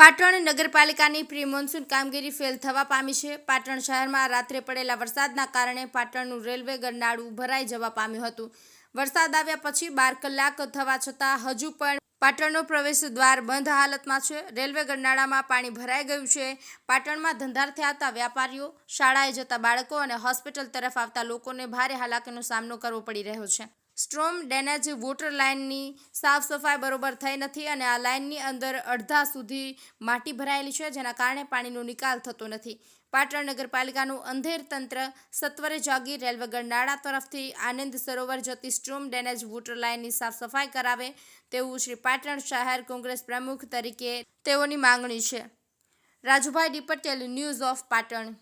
પાટણ નગરપાલિકાની pre monsoon કામગીરી fail થવા પામી છે. પાટણ શહેરમાં રાત્રે પડેલા વરસાદના કારણે પાટણનું રેલવે ગરનાળું ભરાઈ જવા પામ્યું હતું. વરસાદ આવ્યા પછી 12 કલાક થવા છતાં હજુ પણ પાટણનો પ્રવેશ દ્વાર બંધ હાલતમાં છે. રેલવે ગરનાળામાં પાણી ભરાઈ ગયું છે. પાટણમાં ધંધાર્થે આવતા વ્યાપારીઓ, શાળાએ જતા બાળકો અને હોસ્પિટલ તરફ આવતા લોકોને ભારે હાલાકીનો સામનો કરવો પડી રહ્યો છે. સ્ટ્રોમ ડ્રેનેજ વોટર લાઇનની સાફ સફાઈ બરોબર થઈ નથી અને આ લાઇનની અંદર અડધા સુધી માટી ભરાયેલી છે, જેના કારણે પાણીનો નિકાલ થતો નથી. પાટણ નગરપાલિકાનું અંધેર તંત્ર સત્વરે જાગી રેલવે ગરનાળા તરફથી આનંદ સરોવર જતી સ્ટ્રોમ ડ્રેનેજ વોટર લાઇનની સાફ સફાઈ કરાવે તેવું શ્રી પાટણ શહેર કોંગ્રેસ પ્રમુખ તરીકે તેઓની માંગણી છે. Rajubhai D Patel, news of Patan.